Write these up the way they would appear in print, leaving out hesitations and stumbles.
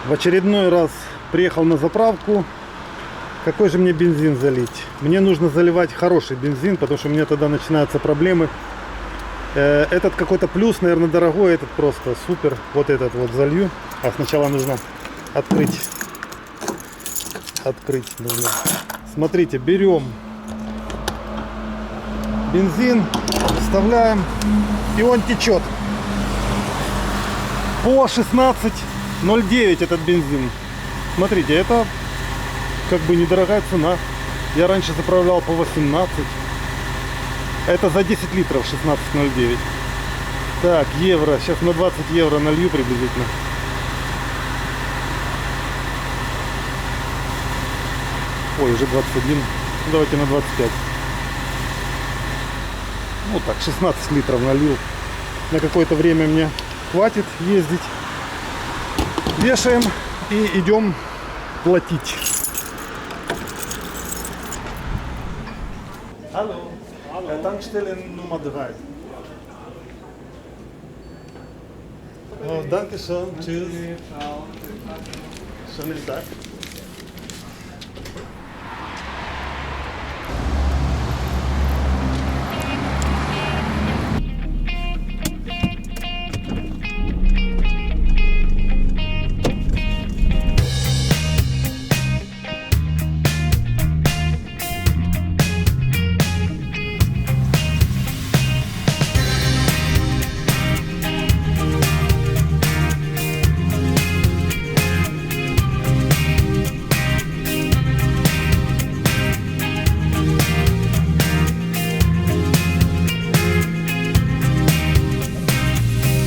В очередной раз приехал на заправку. Какой же мне бензин залить? Мне нужно заливать хороший бензин, потому что у меня тогда начинаются проблемы. Этот какой-то плюс, наверное, дорогой, этот просто супер. Вот этот вот залью. А сначала нужно открыть. Открыть нужно. Смотрите, берем бензин, вставляем, и он течет. По 16,09 этот бензин. Смотрите, это как бы недорогая цена. Я раньше заправлял по 18. Это за 10 литров 16,09. Так, евро. Сейчас на 20 евро налью приблизительно. Ой, уже 21. Давайте на 25. Ну так, 16 литров налил. На какое-то время мне хватит ездить. Вешаем и идем платить. Hallo. Tankstelle Nummer 3. Oh, danke schön. Tschüss. Schönen Tag.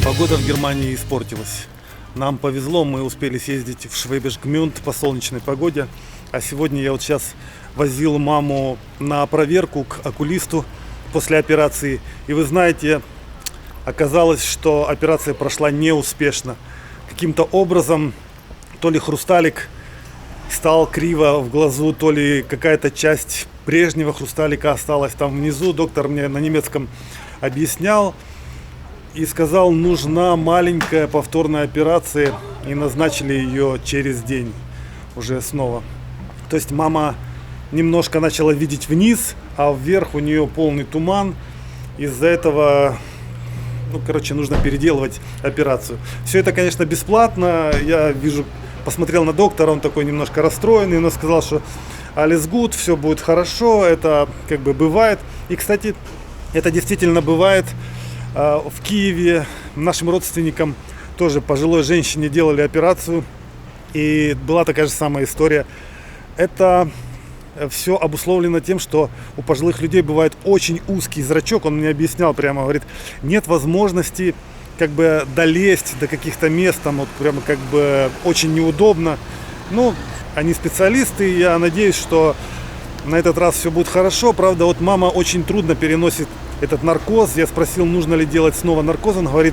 Погода в Германии испортилась. Нам повезло, мы успели съездить в Швейбиш Гмюнд по солнечной погоде. А сегодня я вот сейчас возил маму на проверку к окулисту после операции. И вы знаете, оказалось, что операция прошла неуспешно. Каким-то образом то ли хрусталик стал криво в глазу, то ли какая-то часть прежнего хрусталика осталась там внизу. Доктор мне на немецком объяснял. И сказал, нужна маленькая повторная операция, и назначили ее через день уже снова. То есть мама немножко начала видеть вниз, а вверх у нее полный туман. Из-за этого, нужно переделывать операцию. Все это, конечно, бесплатно. Я вижу, посмотрел на доктора, он такой немножко расстроенный, но сказал, что alles gut, все будет хорошо, это как бы бывает. И, кстати, это действительно бывает. В Киеве нашим родственникам тоже пожилой женщине делали операцию. И была такая же самая история. Это все обусловлено тем, что у пожилых людей бывает очень узкий зрачок. Он мне объяснял прямо, говорит, нет возможности как бы долезть до каких-то мест. Там вот прямо как бы очень неудобно. Ну, они специалисты. Я надеюсь, что на этот раз все будет хорошо. Правда, вот мама очень трудно переносит этот наркоз. Я спросил, нужно ли делать снова наркоз. Он говорит,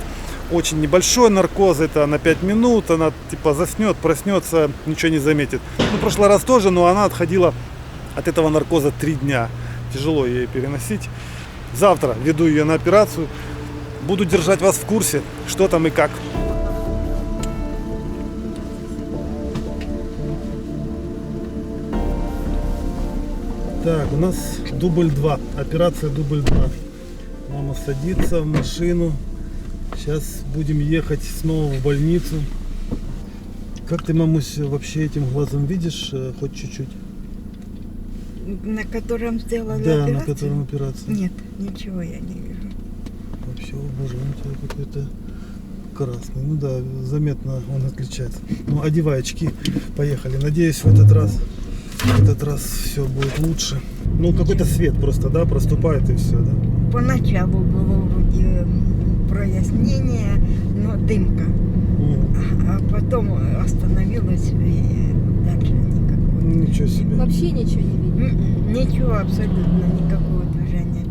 очень небольшой наркоз, это на 5 минут. Она типа заснет, проснется, ничего не заметит. В прошлый раз тоже, но она отходила от этого наркоза 3 дня. Тяжело ей переносить. Завтра веду ее на операцию. Буду держать вас в курсе, что там и как. Так, у нас дубль 2. Операция дубль 2. Мама садится в машину. Сейчас будем ехать снова в больницу. Как ты, мамусь, вообще этим глазом видишь? Хоть чуть-чуть? На котором сделали да, операцию? на котором операция. Нет, ничего я не вижу. Вообще, о боже, он у тебя какой-то красный. Ну да, заметно он отличается. Ну, одевай очки. Поехали. Надеюсь, в этот раз все будет лучше. Ну, какой-то свет просто, да, проступает и все, да? Поначалу было вроде прояснение, но дымка. А потом остановилось и дальше никакого. Ничего себе. Вообще ничего не видно. Ничего, абсолютно никакого движения.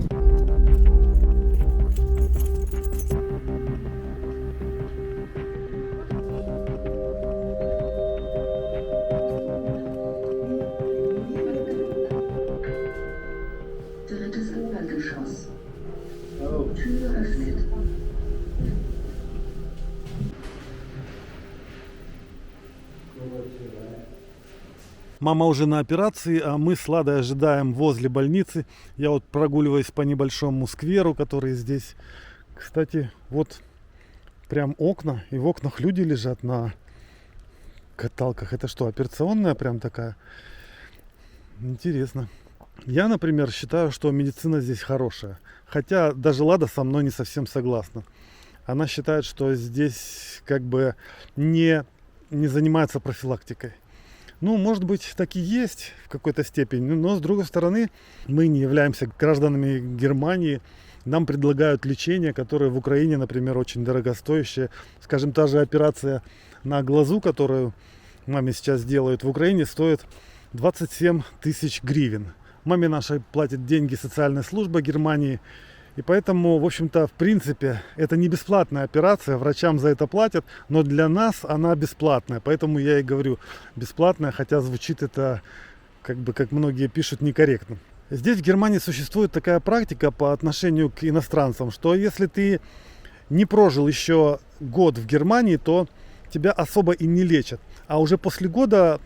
Drittes Obergeschoss. Tür öffnet. Мама уже на операции, а мы с Ладой ожидаем возле больницы. Я вот прогуливаюсь по небольшому скверу, который здесь. Кстати, вот прям окна, и в окнах люди лежат на каталках. Это что, операционная прям такая? Интересно. Я, например, считаю, что медицина здесь хорошая. Хотя даже Лада со мной не совсем согласна. Она считает, что здесь как бы не занимается профилактикой. Ну, может быть, так и есть в какой-то степени, но с другой стороны, мы не являемся гражданами Германии. Нам предлагают лечение, которое в Украине, например, очень дорогостоящее. Скажем, та же операция на глазу, которую маме сейчас делают в Украине, стоит 27 тысяч гривен. Маме нашей платит деньги социальная служба Германии. И поэтому, в общем-то, в принципе, это не бесплатная операция, врачам за это платят, но для нас она бесплатная. Поэтому я и говорю бесплатная, хотя звучит это, как многие пишут, некорректно. Здесь в Германии существует такая практика по отношению к иностранцам, что если ты не прожил еще год в Германии, то тебя особо и не лечат. А уже после года,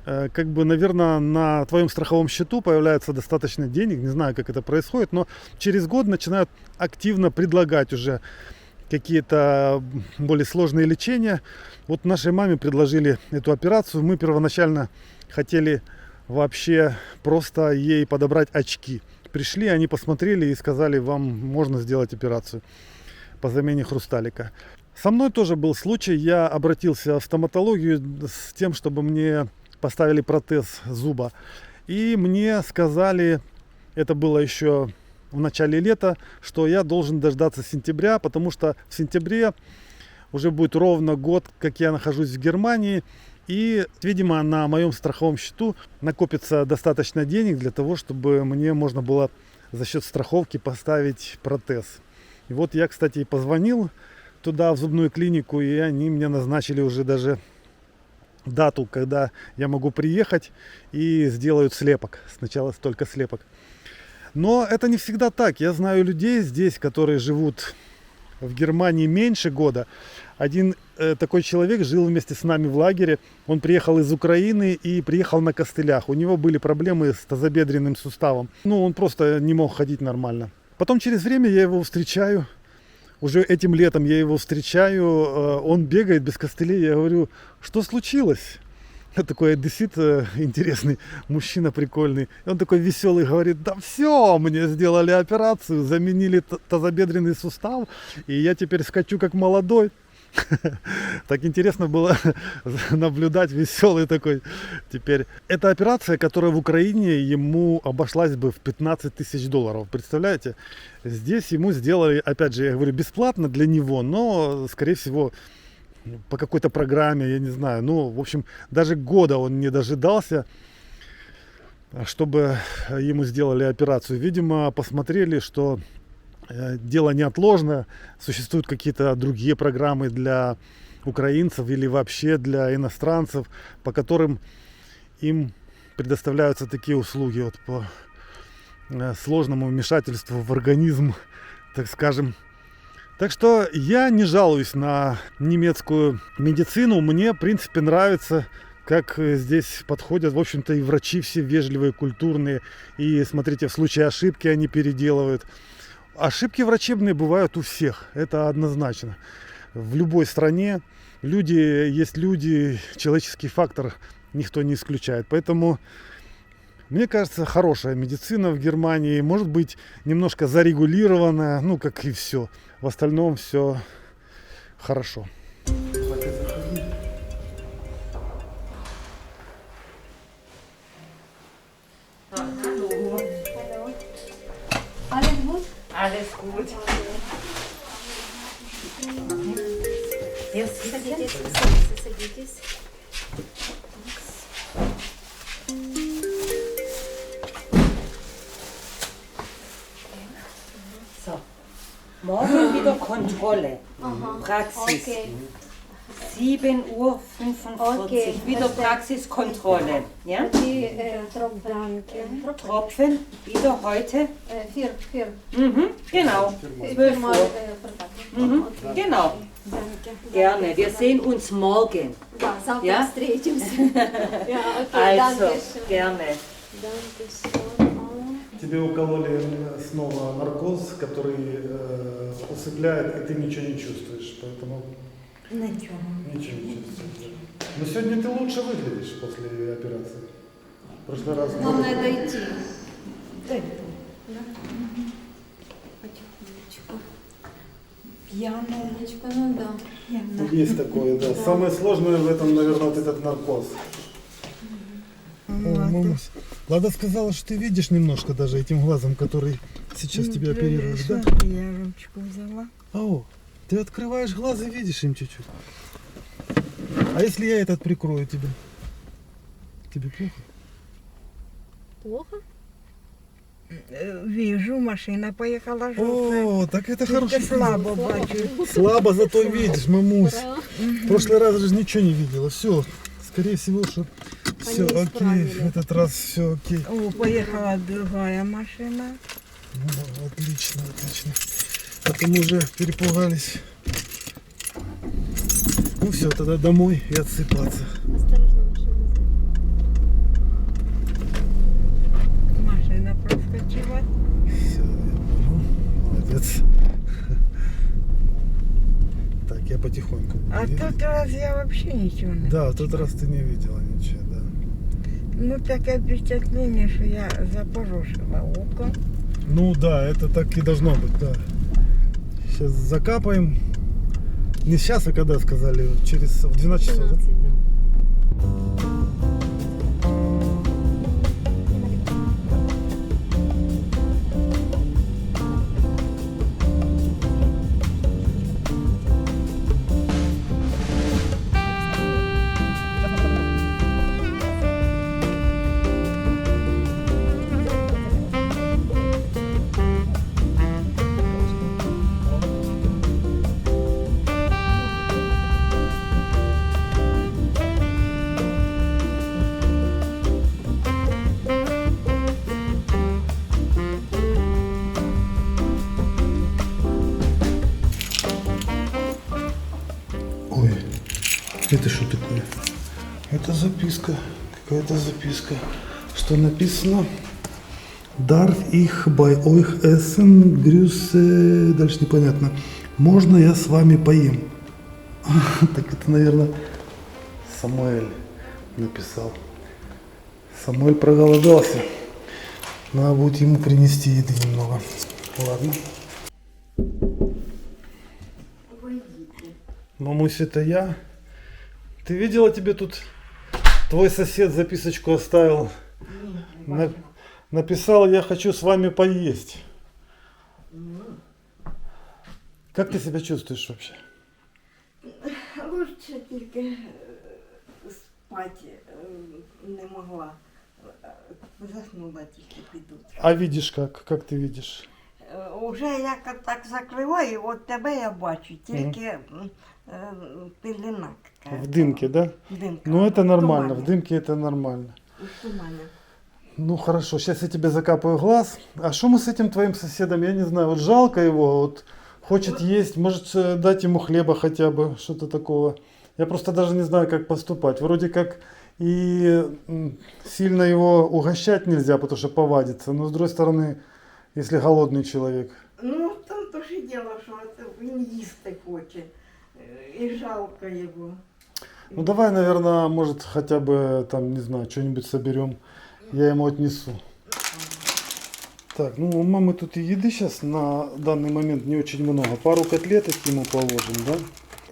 наверное, на твоем страховом счету появляется достаточно денег, не знаю, как это происходит, но через год начинают активно предлагать уже какие-то более сложные лечения. Вот нашей маме предложили эту операцию. Мы первоначально хотели вообще просто ей подобрать очки. Пришли, они посмотрели и сказали, вам можно сделать операцию по замене хрусталика. Со мной тоже был случай, я обратился в стоматологию с тем, чтобы мне поставили протез зуба. И мне сказали, это было еще в начале лета, что я должен дождаться сентября, потому что в сентябре уже будет ровно год, как я нахожусь в Германии. И, видимо, на моем страховом счету накопится достаточно денег для того, чтобы мне можно было за счет страховки поставить протез. И вот я, кстати, позвонил туда, в зубную клинику, и они мне назначили уже даже дату, когда я могу приехать, и сделают слепок. Сначала только слепок. Но это не всегда так. Я знаю людей здесь, которые живут в Германии меньше года. Один такой человек жил вместе с нами в лагере. Он приехал из Украины и приехал на костылях. У него были проблемы с тазобедренным суставом. Он просто не мог ходить нормально. Потом через время я его встречаю. Уже этим летом я его встречаю, он бегает без костылей, я говорю, что случилось? Такой одессит интересный, мужчина прикольный. И он такой веселый, говорит, да все, мне сделали операцию, заменили тазобедренный сустав, и я теперь скачу как молодой. Так интересно было наблюдать, веселый такой теперь. Это операция, которая в Украине ему обошлась бы в 15 тысяч долларов. Представляете? Здесь ему сделали, опять же, я говорю, бесплатно для него, но, скорее всего, по какой-то программе, я не знаю. В общем, даже года он не дожидался, чтобы ему сделали операцию. Видимо, посмотрели, что дело неотложное, существуют какие-то другие программы для украинцев или вообще для иностранцев, по которым им предоставляются такие услуги вот по сложному вмешательству в организм, так скажем. Так что я не жалуюсь на немецкую медицину, мне в принципе нравится, как здесь подходят, в общем-то, и врачи все вежливые, культурные, и смотрите, в случае ошибки они переделывают. Ошибки врачебные бывают у всех, это однозначно. В любой стране есть люди, человеческий фактор никто не исключает. Поэтому, мне кажется, хорошая медицина в Германии, может быть, немножко зарегулированная, как и все. В остальном все хорошо. Alles gut? Alles gut. Садитесь, садитесь. So, morgen wieder Kontrolle. Praxis. Okay. 7:45 Uhr. Okay. Wieder Praxiskontrolle. Ja? Die Tropfen. Tropfen, wieder heute. 4. Genau. 12 Uhr. Genau. Danke. Gerne. Wir sehen uns morgen. Да, завтра Ja? встретимся. Ja, okay, Also, danke schön. gerne. Danke schön. Тебе укололи снова наркоз, который усыпляет, и ты ничего не чувствуешь, поэтому Нічого. ничего не чувствуешь. Но сегодня ты лучше выглядишь после операции. В прошлый раз... Главное дойти. Потихонечку. П'яна. Потихонечку, ну да. П'яна. Есть такое, да. Самое сложное в этом, наверное, вот этот наркоз. Лада сказала, что ты видишь немножко даже этим глазом, который сейчас тебя оперирует, да? Я ручку взяла. О, ты открываешь глаз и видишь им чуть-чуть. А если я этот прикрою тебе? Тебе плохо? Плохо? Вижу, машина поїхала жовта. О, так это Тільки хорошо. слабо бачу. Слабо, зато видишь, мамусь. Ура. В прошлый раз же ничего не видела. Все, скорее всего, что все окей. исправили. В этот раз все окей. О, поїхала другая машина. Ну, отлично, отлично. А то мы уже перепугались. Ну все, тогда домой и отсыпаться. Осторожно, машина. Машина проскочила. Все, я понял. Молодец. Так, я потихоньку. буду А ехать. тут раз я вообще нічого не. Да, в тот раз ты не видела ничего, да. Ну таке впечатлення, що я запорожила око. Ну да, это так и должно быть, да. Сейчас закапаем. Не сейчас, а когда сказали? Через в 12 часов, да? 12, да. Ой, это что такое? Это записка, какая-то записка. Что написано? Darf ich bei euch essen? Grüße. Дальше непонятно. Можно я с вами поем? Так это, наверное, Самуэль написал. Самуэль проголодался. Надо будет ему принести еды немного. Ладно. Мамусь, это я. Ты видела, тебе тут твой сосед записочку оставил? Написал, я хочу с вами поесть. Как ты себя чувствуешь вообще? Лучше тільки спати не могла. Заснула тільки піду. А видишь как? Как ты видишь? Уже як так закриваю, от тебе я бачу, тільки пелена. В дымке, да? Димка. Ну это нормально, в тумані. дымке это нормально. В тумані. Ну хорошо, сейчас я тебе закапаю глаз. А что мы с этим твоим соседом? Я не знаю, вот жалко его, вот хочет есть, может дать ему хлеба хотя бы, что-то такого. Я просто даже не знаю, как поступать. Вроде как и сильно его угощать нельзя, потому что повадится. Но с другой стороны, если голодный человек. Ну, в тому то ж і діло, що він їсти хоче. І жалко його. Ну давай, наверное, может хотя бы там, не знаю, что-нибудь соберем. Я ему отнесу. Так, ну у мамы тут и еды сейчас на данный момент не очень много. Пару котлеток ему положим, да?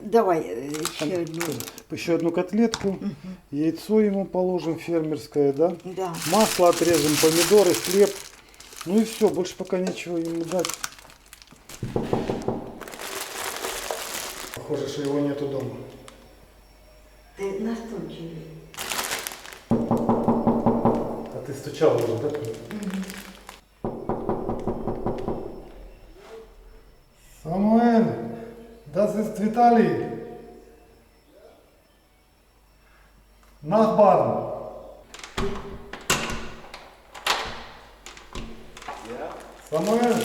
Давай ще одну. Еще одну котлетку, яйцо ему положим фермерское, да? Да. Масло отрежем, помидоры, хлеб. Ну и все, больше пока нечего ему дать. Похоже, что его нету дома. Ти настойчивий. А ты стучал уже, да? Самуэль, das ist Vitali. Nachbarn. Samuel,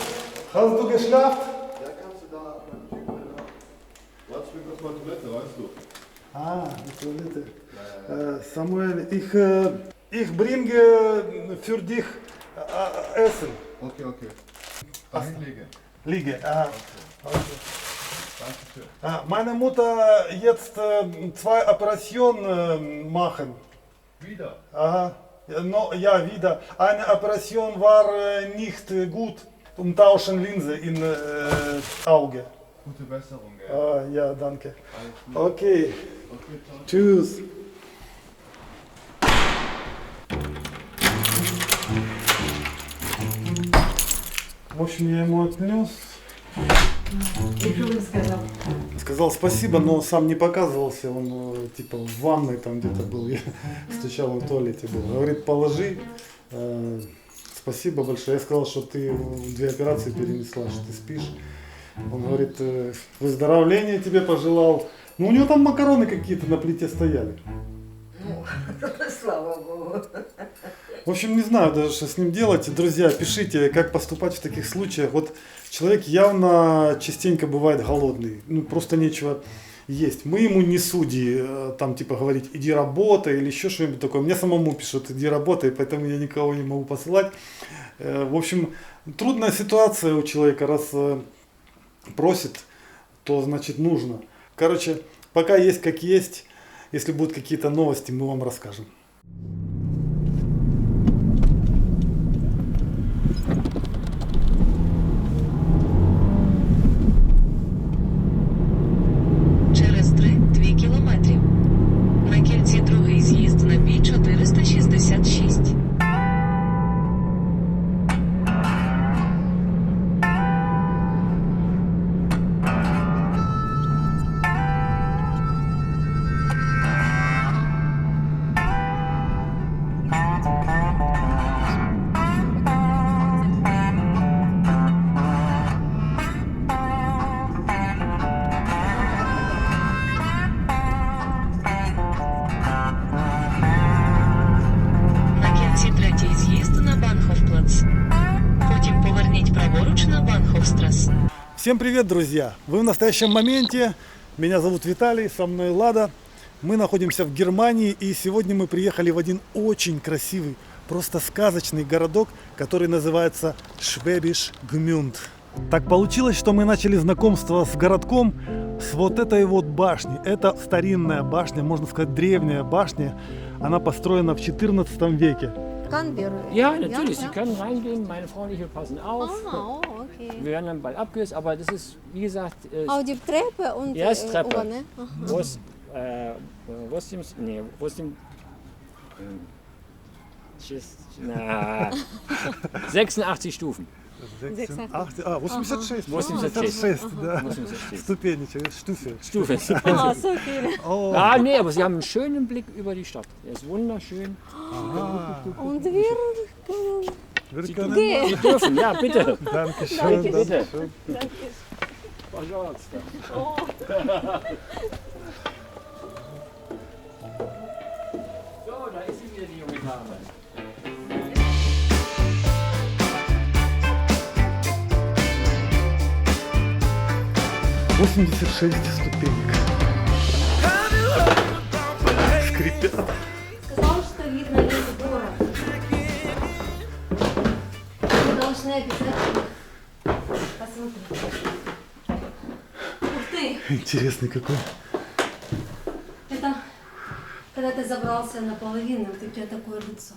hast du geschlafen? Ja, kannst du da mal die Tür machen? Was für vor Toilette, weißt du? Ah, die Toilette. Samuel, ich bringe für dich Essen. Okay, okay. Dahin liegen. Liege. Dankeschön. Meine Mutter jetzt 2 Operationen machen. Wieder. Aha. Ja, wieder. Eine Operation war nicht gut. Umtauschen Linse in Auge. Gute Besserung, gell? Ja, danke. Alles gut. Okay. Okay, ciao. Tschüss. В общем, я ему отнес. І що він сказав? Сказал спасибо, но сам не показывался. Он типа в ванной там где-то был. Я стучал, он в туалете был. Говорит, положи. Спасибо большое. Я сказал, что ты 2 операции перенесла, что ты спишь. Он говорит, выздоровления тебе пожелал. Ну у него там макароны какие-то на плите стояли. Ну, слава Богу. В общем, не знаю даже, что с ним делать. Друзья, пишите, как поступать в таких случаях. Вот человек явно частенько бывает голодный. Ну, просто нечего есть. Мы ему не судьи, там, типа, говорить, иди работай или еще что-нибудь такое. Мне самому пишут, иди работай, поэтому я никого не могу посылать. В общем, трудная ситуация у человека. Раз просит, то значит нужно. Короче, пока есть как есть. Если будут какие-то новости, мы вам расскажем. Через 2 кілометрів. На кільці другий з'їзд на бій 466. На кільці третій з'їзд на Банхофплац. Потім поверніть праворуч на Банхофстрас. Всем привет, друзья! Вы в настоящем моменте. Меня зовут Виталий, со мной Лада. Мы находимся в Германии, и сегодня мы приехали в один очень красивый, просто сказочный городок, который называется Schwäbisch Gmünd. Так получилось, что мы начали знакомство с городком с вот этой вот башни. Это старинная башня, можно сказать, древняя башня. Она построена в 14 веке. Ja, natürlich. Sie können reingehen, meine Frau und ich, wir passen auf. Oh, okay. Wir werden dann bald abgelöst, aber das ist, wie gesagt, Auf die Treppe und Ja, ist Treppe. ohne. wo ist dem, na, 86 Stufen. 86, 86. 86. Да. 86. Ступенечек, штуфель. Stufen. Ah, so viele. О, Ah, nee, aber Sie haben einen schönen Blick über die Stadt. Er ist wunderschön. Und wir können gehen. Sie dürfen, ja, bitte. Dankeschön, Bitte. Dankeschön. Пожалуйста. So, da ist sie wieder, die junge Dame. — 86 ступенек. Скрипят. Сказал, что видно весь город. Мы должны обязательно посмотреть. Ух ты! Интересный какой. Это когда ты забрался наполовину, вот у тебя такое лицо.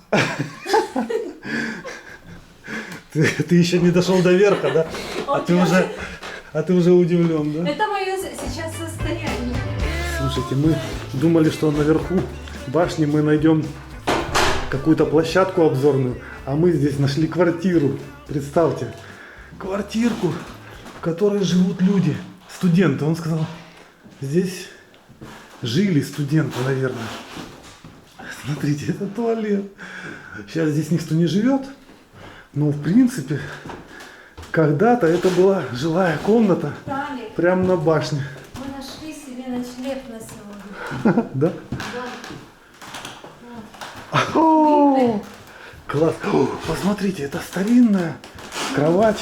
Ты еще не дошел до верха, да? А ты уже удивлен, да? Это мое сейчас состояние. Слушайте, мы думали, что наверху башни мы найдем какую-то площадку обзорную, а мы здесь нашли квартиру. Представьте, квартирку, в которой живут люди, студенты. Он сказал, здесь жили студенты, наверное. Смотрите, это туалет. Сейчас здесь никто не живет, но в принципе когда-то это была жилая комната Талик, прямо на башне. мы нашли себе ночлег на сегодня. Да? Да. О, класс. О, посмотрите, это старинная кровать.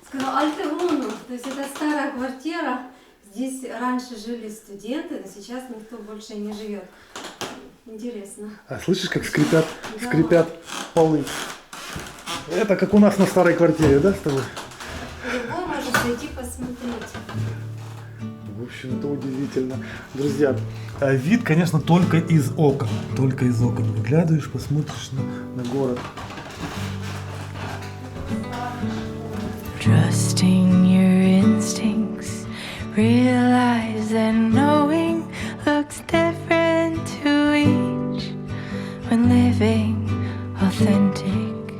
Сказал Альтевуну, то есть это старая квартира, Здесь раньше жили студенты, но сейчас никто больше не живет. Интересно. А слышишь, как скрипят, Да. скрипят полы? Это как у нас на старой квартире, да, с тобой? Любой может зайти посмотреть. В общем, это удивительно. Друзья, вид, конечно, только из окон. Только из окон. Выглядываешь, посмотришь на город. Trusting your instincts, realize that knowing looks different to each. When living authentic,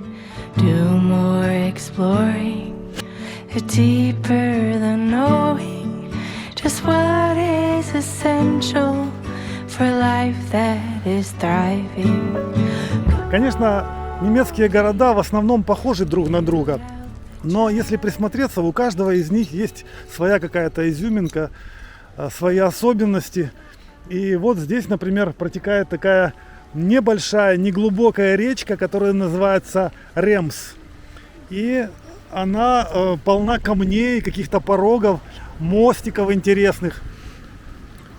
do more exploring, deeper than knowing just what is essential for life that is thriving. Конечно, немецкие города в основном похожи друг на друга. Но если присмотреться, у каждого из них есть своя какая-то изюминка, свои особенности. И вот здесь, например, протекает такая небольшая, неглубокая речка, которая называется Ремс. И она полна камней, каких-то порогов, мостиков интересных.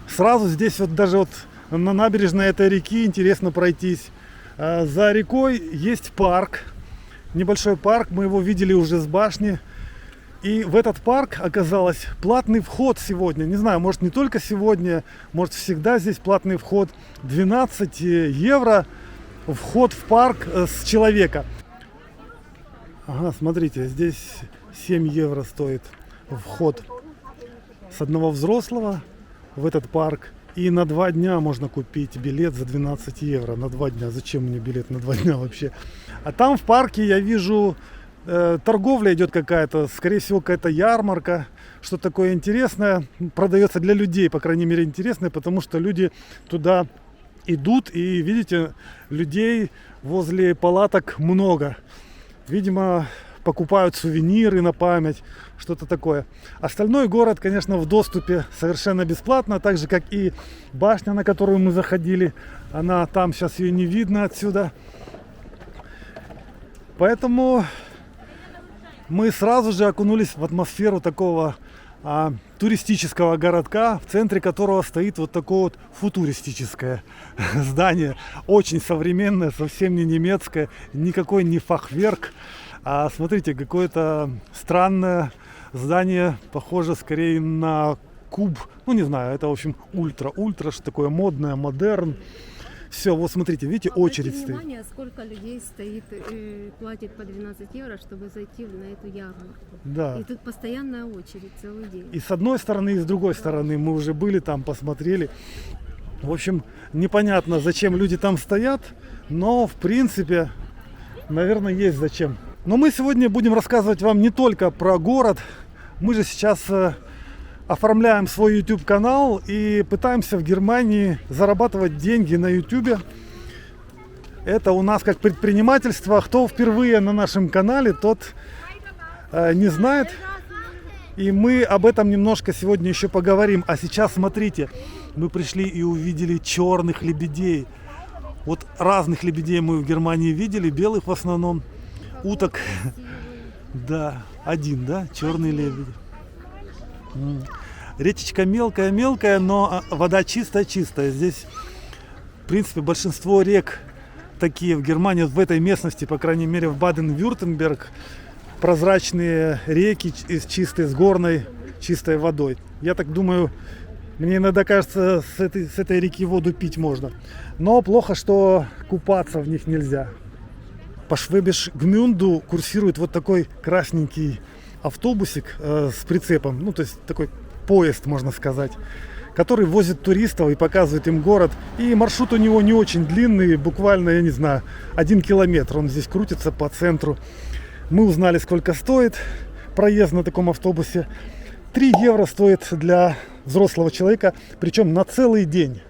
Сразу здесь вот даже вот на набережной этой реки интересно пройтись. За рекой есть парк. Небольшой парк, мы его видели уже с башни. И в этот парк оказалось платный вход сегодня. Не знаю, может не только сегодня, может всегда здесь платный вход. 12 евро вход в парк с человека. Ага, смотрите, здесь 7 евро стоит вход с одного взрослого в этот парк. И на 2 дня можно купить билет за 12 евро. На 2 дня. Зачем мне билет на 2 дня вообще? А там в парке я вижу, торговля идет какая-то. Скорее всего, какая-то ярмарка. Что такое интересное. Продается для людей, по крайней мере, интересное. Потому что люди туда идут. И видите, людей возле палаток много. Видимо, покупают сувениры на память, что-то такое. Остальной город, конечно, в доступе совершенно бесплатно, так же, как и башня, на которую мы заходили. Она там, сейчас ее не видно отсюда. Поэтому мы сразу же окунулись в атмосферу такого туристического городка, в центре которого стоит вот такое вот футуристическое здание. Очень современное, совсем не немецкое, никакой не фахверк. А смотрите, какое-то странное здание, похоже скорее на куб. Ну, не знаю, это, в общем, ультра, что такое модное, модерн. Все, вот смотрите, видите, очередь стоит. Обратите внимание, сколько людей стоит, платит по 12 евро, чтобы зайти на эту ярмарку. Да. И тут постоянная очередь целый день. И с одной стороны, и с другой стороны. Мы уже были там, посмотрели. В общем, непонятно, зачем люди там стоят, но, в принципе, наверное, есть зачем. Но мы сегодня будем рассказывать вам не только про город. Мы же сейчас оформляем свой YouTube-канал и пытаемся в Германии зарабатывать деньги на YouTube. Это у нас как предпринимательство. Кто впервые на нашем канале, тот не знает. И мы об этом немножко сегодня еще поговорим. А сейчас смотрите, мы пришли и увидели черных лебедей. Вот разных лебедей мы в Германии видели, белых в основном. Уток, да, один, да, черный лебедь. Речечка мелкая, но вода чистая. Здесь, в принципе, большинство рек такие в Германии, в этой местности, по крайней мере, в Баден-Вюртемберг, прозрачные реки чистые, с горной чистой водой. Я так думаю, мне иногда кажется, с этой реки воду пить можно. Но плохо, что купаться в них нельзя. По Швебиш-Гмюнду курсирует вот такой красненький автобусик с прицепом, ну то есть такой поезд, можно сказать, который возит туристов и показывает им город. И маршрут у него не очень длинный, буквально, я не знаю, 1 километр. Он здесь крутится по центру. Мы узнали, сколько стоит проезд на таком автобусе. 3 евро стоит для взрослого человека, причем на целый день.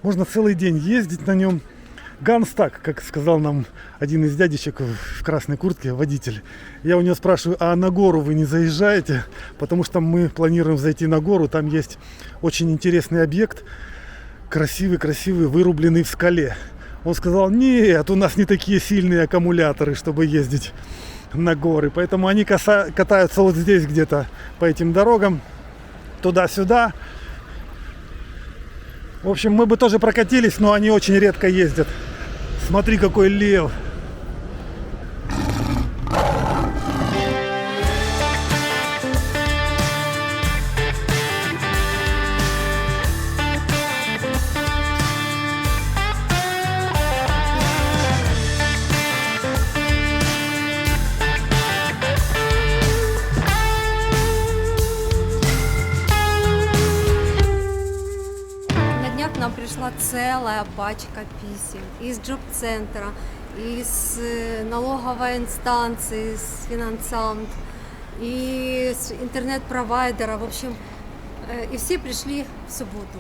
Можно целый день ездить на нем. Ганстаг, как сказал нам один из дядечек в красной куртке, водитель. Я у него спрашиваю, а на гору вы не заезжаете? Потому что мы планируем зайти на гору. Там есть очень интересный объект, красивый, вырубленный в скале. Он сказал, нет, у нас не такие сильные аккумуляторы, чтобы ездить на горы. Поэтому они катаются вот здесь где-то по этим дорогам. туда-сюда. В общем, мы бы тоже прокатились, но они очень редко ездят. Смотри, какой лев. К нам пришла целая пачка писем из джоб-центра, из налоговой инстанции, с финансамт, и с интернет-провайдера, в общем, и все пришли в субботу.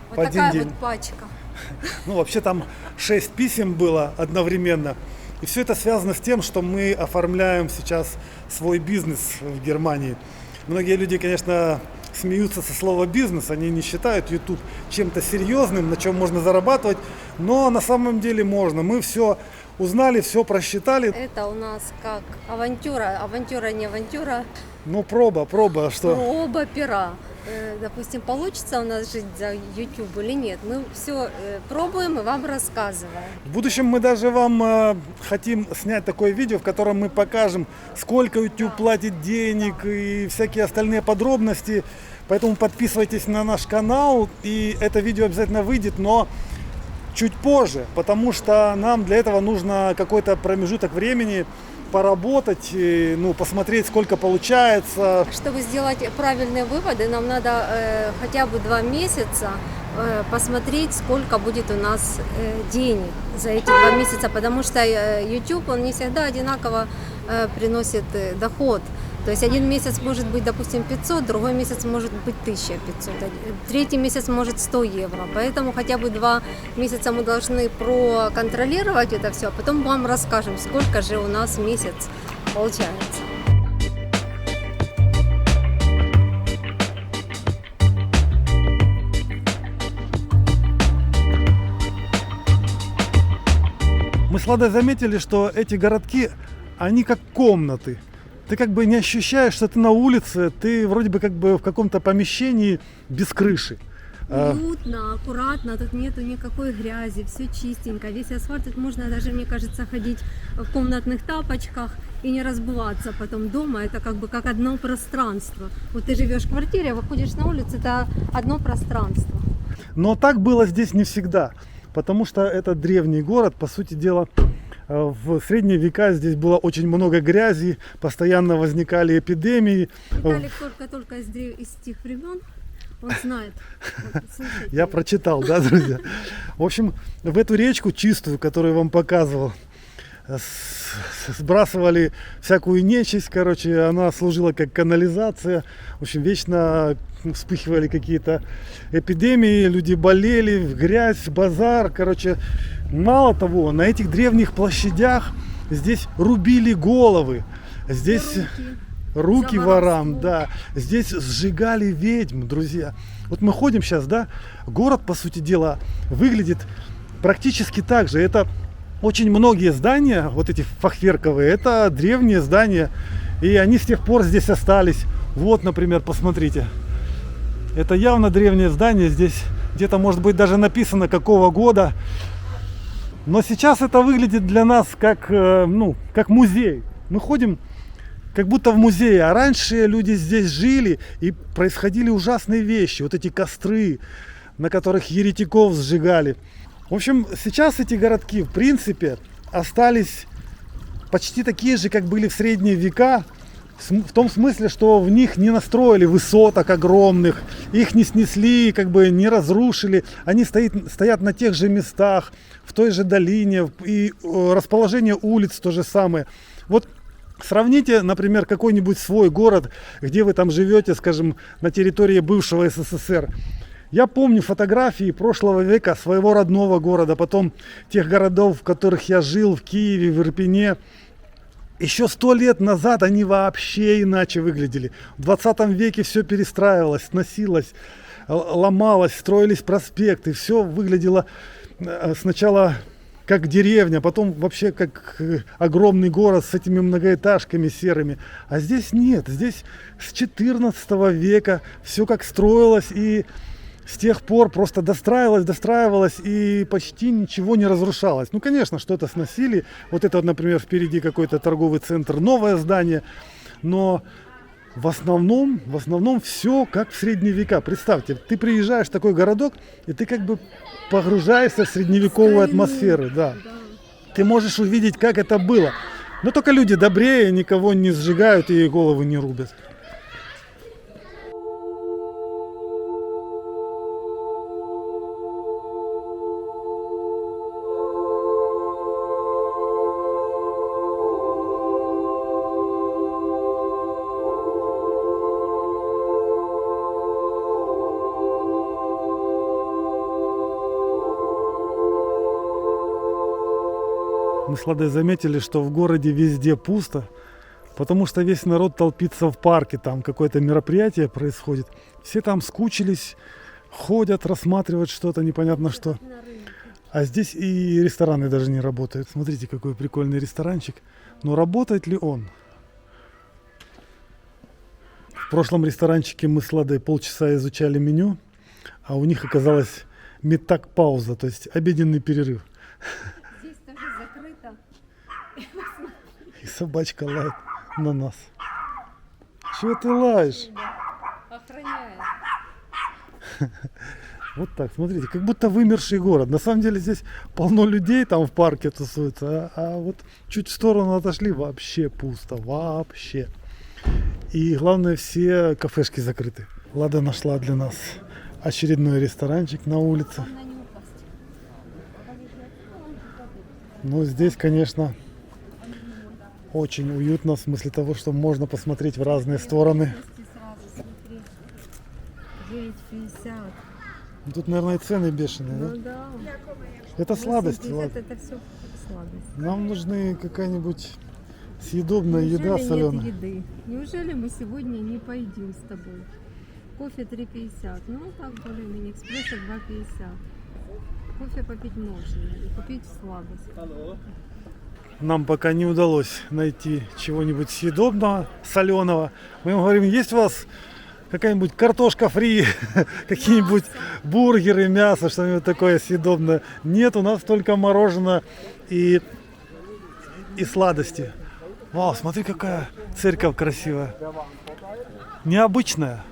Вот В такая один день. вот пачка. Ну, вообще там 6 писем было одновременно. И все это связано с тем, что мы оформляем сейчас свой бизнес в Германии. Многие люди, конечно, смеются со слова бизнес, они не считают YouTube чем-то серьезным, на чем можно зарабатывать, но на самом деле можно. Мы все узнали, все просчитали. Это у нас как авантюра не авантюра, Ну, проба, что... проба пера. Допустим, получится у нас жить за YouTube или нет. Мы все пробуем и вам рассказываем. В будущем мы даже вам хотим снять такое видео, в котором мы покажем, сколько YouTube платит денег и всякие остальные подробности. Поэтому подписывайтесь на наш канал, и это видео обязательно выйдет, но чуть позже, потому что нам для этого нужно какой-то промежуток времени поработать, ну, посмотреть, сколько получается. Чтобы сделать правильные выводы, нам надо хотя бы 2 месяца посмотреть, сколько будет у нас денег за эти 2 месяца, потому что YouTube, он не всегда одинаково приносит доход. То есть один месяц может быть, допустим, 500, другой месяц может быть 1500, третий месяц может 100 евро. Поэтому хотя бы 2 месяца мы должны проконтролировать это все, а потом вам расскажем, сколько же у нас в месяц получается. Мы с Ладой заметили, что эти городки, они как комнаты. Ты как бы не ощущаешь, что ты на улице, ты вроде бы как бы в каком-то помещении без крыши. Уютно, аккуратно, тут нету никакой грязи, все чистенько, весь асфальт, тут можно даже, мне кажется, ходить в комнатных тапочках и не разбываться потом дома, это как бы как одно пространство. Вот ты живешь в квартире, выходишь на улицу, это одно пространство. Но так было здесь не всегда, потому что это древний город, по сути дела. В средние века здесь было очень много грязи, постоянно возникали эпидемии. Виталик только из тех времен, он знает. Вот, я прочитал, да, друзья? В общем, в эту речку чистую, которую я вам показывал, сбрасывали всякую нечисть, короче, она служила как канализация. В общем, вечно вспыхивали какие-то эпидемии, люди болели, в грязь, базар, короче. Мало того, на этих древних площадях здесь рубили головы, здесь руки ворам, да, здесь сжигали ведьм, друзья. Вот мы ходим сейчас, да, город, по сути дела, выглядит практически так же. Это очень многие здания, вот эти фахверковые, это древние здания, и они с тех пор здесь остались. Вот, например, посмотрите, это явно древнее здание, здесь где-то, может быть, даже написано, какого года. Но сейчас это выглядит для нас как, ну, как музей. Мы ходим как будто в музее. А раньше люди здесь жили и происходили ужасные вещи. Вот эти костры, на которых еретиков сжигали. В общем, сейчас эти городки, в принципе, остались почти такие же, как были в средние века. В том смысле, что в них не настроили высоток огромных, их не снесли, как бы не разрушили. Они стоят на тех же местах, в той же долине, и расположение улиц то же самое. Вот сравните, например, какой-нибудь свой город, где вы там живете, скажем, на территории бывшего СССР. Я помню фотографии прошлого века своего родного города, потом тех городов, в которых я жил, в Киеве, в Ирпене. Еще 100 лет назад они вообще иначе выглядели. В 20 веке все перестраивалось, сносилось, ломалось, строились проспекты. Все выглядело сначала как деревня, потом вообще как огромный город с этими многоэтажками серыми. А здесь нет, здесь с 14 века все как строилось, и с тех пор просто достраивалось, и почти ничего не разрушалось. Ну, конечно, что-то сносили. Вот это, вот, например, впереди какой-то торговый центр, новое здание. Но в основном все как в средние века. Представьте, ты приезжаешь в такой городок, и ты как бы погружаешься в средневековую атмосферу. Да. Ты можешь увидеть, как это было. Но только люди добрее, никого не сжигают и головы не рубят. Мы с Ладой заметили, что в городе везде пусто, потому что весь народ толпится в парке, там какое-то мероприятие происходит. Все там скучились, ходят, рассматривают что-то, непонятно что. А здесь и рестораны даже не работают. Смотрите, какой прикольный ресторанчик. Но работает ли он? В прошлом ресторанчике мы с Ладой полчаса изучали меню, а у них оказалась метак-пауза, то есть обеденный перерыв. Здесь тоже закрыто. И собачка лает на нас. Чего ты лаешь? Охраняет. Вот так, смотрите, как будто вымерший город. На самом деле здесь полно людей там в парке тусуются, а вот чуть в сторону отошли, вообще пусто, вообще. И главное, все кафешки закрыты. Лада нашла для нас очередной ресторанчик на улице. Ну, здесь, конечно, очень уютно, в смысле того, что можно посмотреть в разные стороны. 9,50. Тут, наверное, и цены бешеные, да? Ну да. Это сладости, 80 ладно. это все сладости. Нам нужны какая-нибудь съедобная еда Неужели соленая. нет еды? Неужели мы сегодня не поедим с тобой? Кофе 3,50. Ну так более-менее. Экспресса 2,50. Кофе попить можно. И купить сладость. Нам пока не удалось найти чего-нибудь съедобного, соленого. Мы им говорим, есть у вас какая-нибудь картошка фри, какие-нибудь бургеры, мясо, что-нибудь такое съедобное. Нет, у нас только мороженое и сладости. Вау, смотри, какая церковь красивая. Необычная.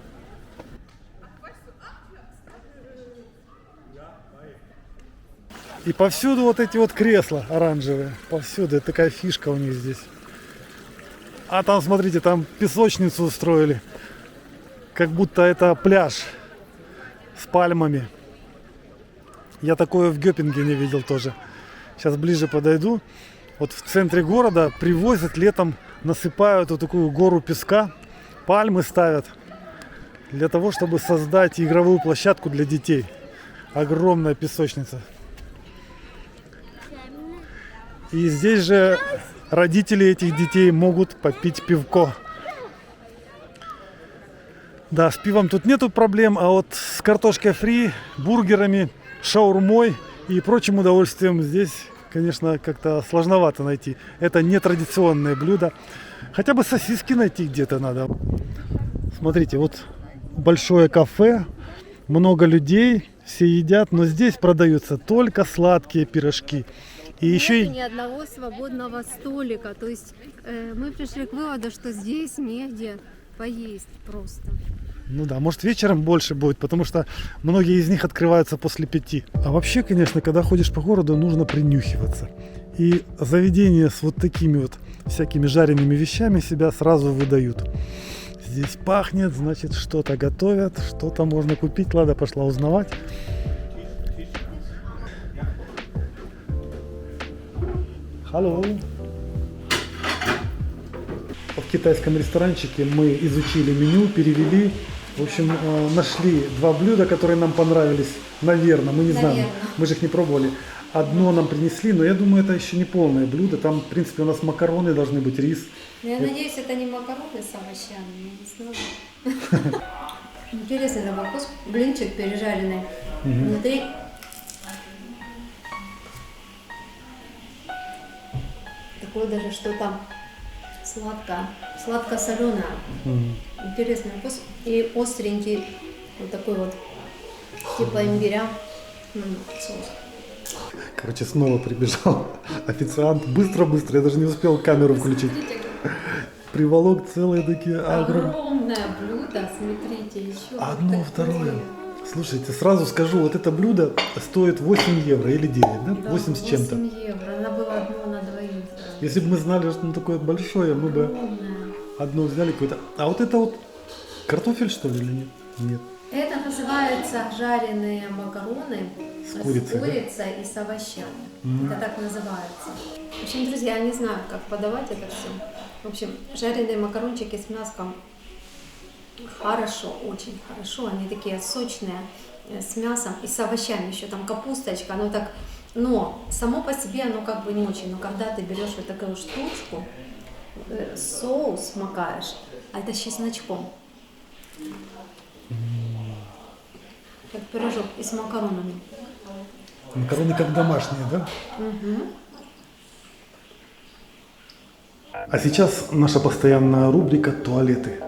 И повсюду вот эти вот кресла оранжевые. Повсюду. Это такая фишка у них здесь. А там, смотрите, там песочницу устроили. Как будто это пляж с пальмами. Я такое в Гёпингене видел тоже. Сейчас ближе подойду. Вот в центре города привозят летом, насыпают вот такую гору песка. Пальмы ставят. Для того, чтобы создать игровую площадку для детей. Огромная песочница. И здесь же родители этих детей могут попить пивко. Да, с пивом тут нету проблем, а вот с картошкой фри, бургерами, шаурмой и прочим удовольствием здесь, конечно, как-то сложновато найти. Это нетрадиционное блюдо. Хотя бы сосиски найти где-то надо. Смотрите, вот большое кафе, много людей, все едят, но здесь продаются только сладкие пирожки. И еще ни одного свободного столика. То есть мы пришли к выводу, что здесь негде поесть просто. Ну да, может вечером больше будет, потому что многие из них открываются после 5. А вообще, конечно, когда ходишь по городу, нужно принюхиваться. И заведения с вот такими вот всякими жареными вещами себя сразу выдают. Здесь пахнет, значит, что-то готовят, что-то можно купить. Лада пошла узнавать. Алло. В китайском ресторанчике мы изучили меню, перевели. В общем, нашли 2 блюда, которые нам понравились. Наверное, мы не знаем. Мы же их не пробовали. Одно нам принесли, но я думаю, это еще не полное блюдо. Там, в принципе, у нас макароны должны быть, рис. Я надеюсь, это не макароны с овощами. Не знаю. Интересный такой вкус. Блинчик пережаренный. Внутри такое даже что-то сладкое, сладко-соленое. Интересный вкус. И остренький, вот такой вот, типа имбиря, соус. Короче, снова прибежал официант. Быстро-быстро, я даже не успел камеру включить. Приволок целые такие огромное блюдо, смотрите, еще. Одно, второе. Слушайте, сразу скажу, вот это блюдо стоит 8 евро или 9, да? Да, 8 с чем-то. 8 евро, она была одно на двоих. Если бы мы знали, что оно такое большое, мы бы одно взяли какое-то. А вот это вот картофель, что ли, или нет? Нет. Это называется жареные макароны С курицей, и с овощами. Это так называется. В общем, друзья, я не знаю, как подавать это все. В общем, жареные макарончики с мяском хорошо, очень хорошо. Они такие сочные, с мясом и с овощами. Еще там капусточка, оно так... Но само по себе оно как бы не очень. Но когда ты берешь вот такую штучку, соус макаешь, а это с чесночком. Как пирожок и с макаронами. Макароны как домашние, да? А сейчас наша постоянная рубрика «Туалеты».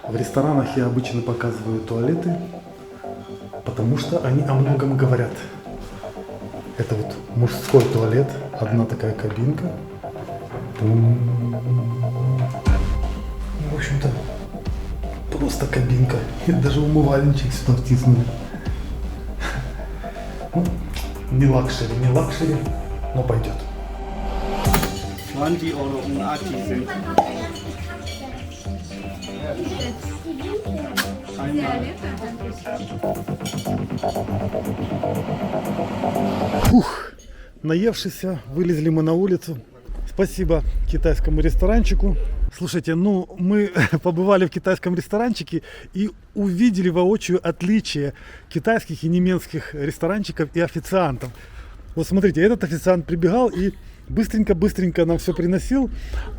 В ресторанах я обычно показываю туалеты, потому что они о многом говорят. Это вот мужской туалет, одна такая кабинка. В общем-то, просто кабинка. И даже умывальничек сюда втиснули. Ну, не лакшери, но пойдет. 20 Euro und 80 Cent. Фух, наевшись, вылезли мы на улицу. Спасибо китайскому ресторанчику. Слушайте, ну мы побывали в китайском ресторанчике и увидели воочию отличие китайских и немецких ресторанчиков и официантов. Вот смотрите, этот официант прибегал и быстренько нам все приносил.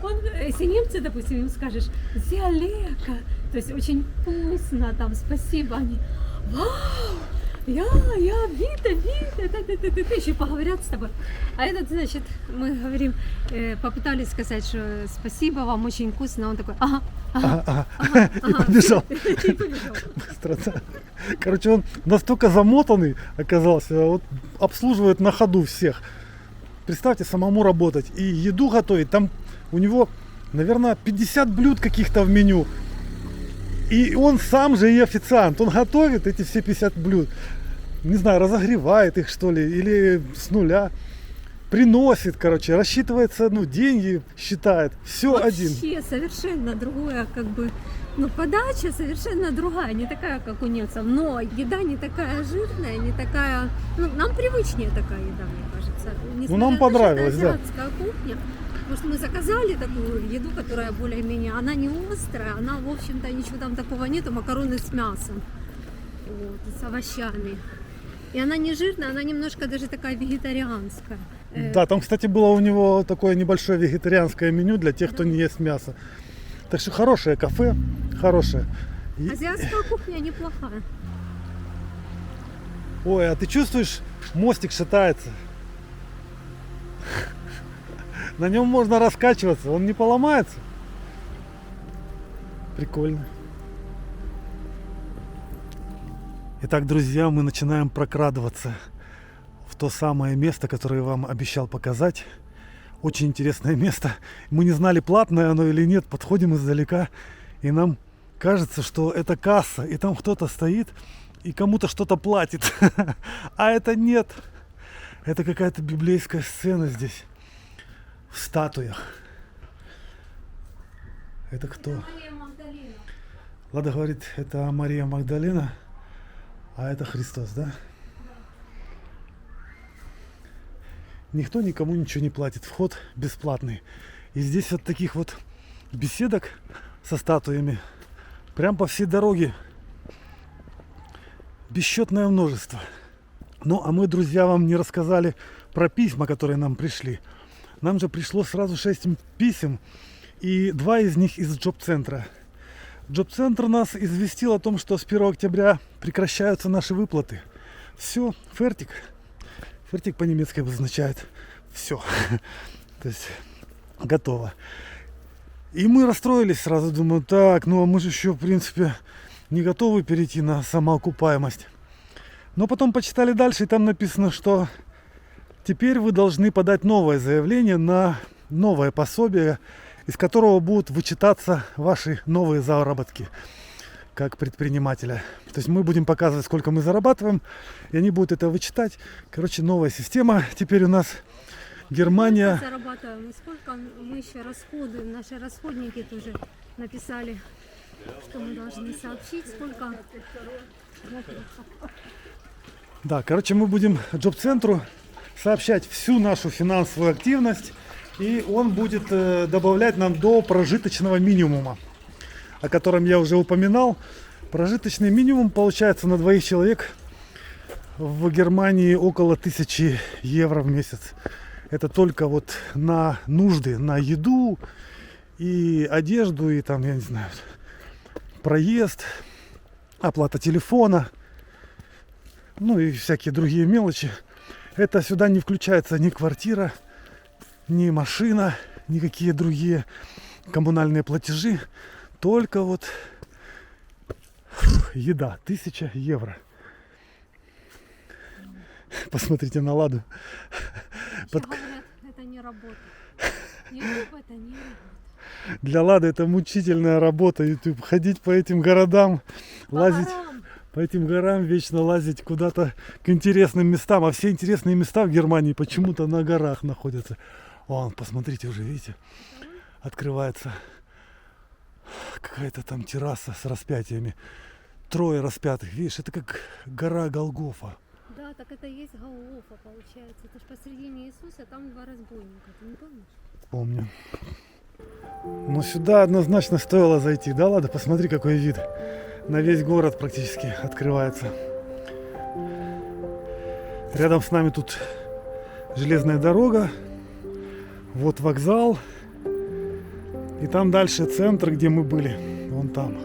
Он, если немцы, допустим, им скажешь «sehr lecker», то есть очень вкусно, там, спасибо, они «вау, я, бита, еще поговорят с тобой». А этот, значит, мы говорим, попытались сказать, что спасибо вам, очень вкусно, он такой ага. И побежал. Быстро, да. Короче, он настолько замотанный оказался, вот обслуживает на ходу всех. Представьте, самому работать и еду готовить. Там у него, наверное, 50 блюд каких-то в меню. И он сам же и официант. Он готовит эти все 50 блюд. Не знаю, разогревает их, что ли, или с нуля. Приносит, короче, рассчитывается, ну, деньги считает. Все вообще один. Вообще совершенно другое, как бы, ну, подача совершенно другая, не такая, как у немцев. Но еда не такая жирная, не такая... Ну, нам привычнее такая еда, мне кажется. Ну, нам понравилось, да. Азиатская кухня. Потому что мы заказали такую еду, которая более-менее, она не острая, она, в общем-то, ничего там такого нету, макароны с мясом, вот, с овощами. И она не жирная, она немножко даже такая вегетарианская. Да, там, кстати, было у него такое небольшое вегетарианское меню для тех, кто не ест мясо. Так что хорошее кафе, хорошее. Азиатская кухня неплохая. Ой, а ты чувствуешь, мостик шатается? На нем можно раскачиваться, он не поломается. Прикольно. Итак, друзья, мы начинаем прокрадываться в то самое место, которое я вам обещал показать. Очень интересное место. Мы не знали, платное оно или нет. Подходим издалека, и нам кажется, что это касса, и там кто-то стоит и кому-то что-то платит. А это нет. Это какая-то библейская сцена здесь. В статуях. Это кто? Лада говорит, это Мария Магдалина, а это Христос, да? Никто никому ничего не платит. Вход бесплатный. И здесь вот таких вот беседок со статуями прям по всей дороге бесчетное множество. Ну, а мы, друзья, вам не рассказали про письма, которые нам пришли. Нам же пришло сразу 6 писем, и 2 из них из Джоб-центра. Джоб-центр нас известил о том, что с 1 октября прекращаются наши выплаты. Все, фертик. Фертик по-немецки обозначает все. То есть готово. И мы расстроились сразу, думаю, так, ну а мы же еще, в принципе, не готовы перейти на самоокупаемость. Но потом почитали дальше, и там написано, что теперь вы должны подать новое заявление на новое пособие, из которого будут вычитаться ваши новые заработки как предпринимателя. То есть мы будем показывать, сколько мы зарабатываем, и они будут это вычитать. Короче, новая система. Теперь у нас Германия. Сколько зарабатываем и сколько мы еще расходуем. Наши расходники тоже написали, что мы должны сообщить, сколько. Да, короче, мы будем Джоб-центру сообщать всю нашу финансовую активность, и он будет добавлять нам до прожиточного минимума, о котором я уже упоминал. Прожиточный минимум получается на двоих человек в Германии около 1000 евро в месяц. Это только вот на нужды, на еду и одежду, и там, я не знаю, проезд, оплата телефона, ну и всякие другие мелочи. Это сюда не включается ни квартира, ни машина, никакие другие коммунальные платежи. Только вот еда, 1000 евро. Посмотрите на Ладу. Говорят, это не работа. YouTube это не работа. Для Лады это мучительная работа. YouTube. Ходить по этим городам, лазить по этим горам, вечно лазить куда-то к интересным местам. А все интересные места в Германии почему-то на горах находятся. Вон, посмотрите, уже видите, открывается какая-то там терраса с распятиями. 3 распятых. Видишь, это как гора Голгофа. Да, так это и есть Голгофа, получается. Это ж посредине Иисуса, там 2 разбойника. Ты не помнишь? Помню. Но сюда однозначно стоило зайти. Да, ладно, посмотри, какой вид. На весь город практически открывается. Рядом с нами тут железная дорога. Вот вокзал. И там дальше центр, где мы были. Вон там.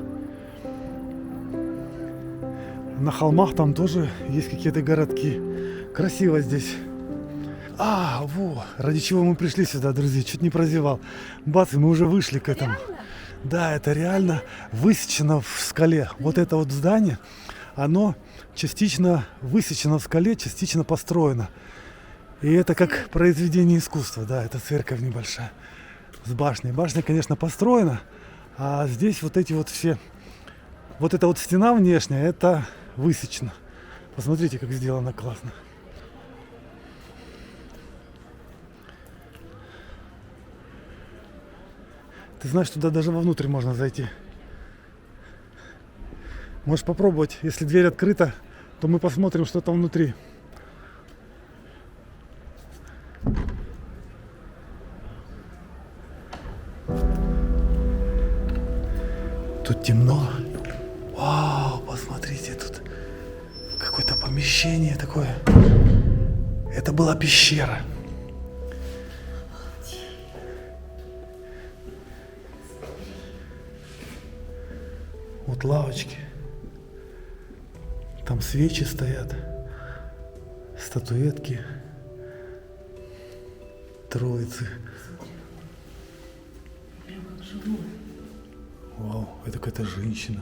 На холмах там тоже есть какие-то городки. Красиво здесь. Во, ради чего мы пришли сюда, друзья, чуть не прозевал. Бац, и мы уже вышли к этому. Реально? Да, это реально высечено в скале. Вот это вот здание, оно частично высечено в скале, частично построено. И это как произведение искусства, да, это церковь небольшая с башней. Башня, конечно, построена, а здесь вот эти вот все, вот эта вот стена внешняя, это высечено. Посмотрите, как сделано классно. Ты знаешь, туда даже вовнутрь можно зайти. Можешь попробовать. Если дверь открыта, то мы посмотрим, что там внутри. Тут темно. Вау, посмотрите, тут какое-то помещение такое. Это была пещера. Вот лавочки. Там свечи стоят. Статуэтки. Троицы. Прям как живой. Вау, это какая-то женщина.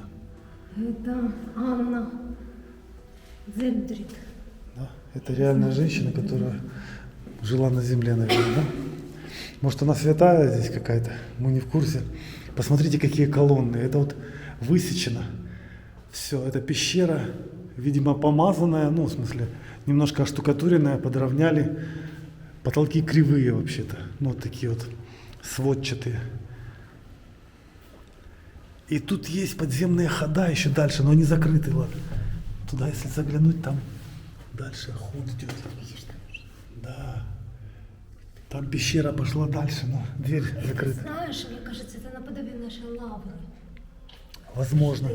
Это Анна Зельдрит. Да? Это реальная женщина, которая жила на земле, наверное, да? Может, она святая здесь какая-то? Мы не в курсе. Посмотрите, какие колонны. Это вот высечено. Все, это пещера, видимо, помазанная, ну, в смысле, немножко оштукатуренная, подровняли. Потолки кривые вообще-то. Ну, вот такие вот сводчатые. И тут есть подземные хода еще дальше, но они закрыты, ладно. Туда, если заглянуть, там дальше ход идет. Да. Там пещера пошла дальше, но дверь закрыта. Знаешь, мне кажется, это наподобие нашей лавры. Возможно.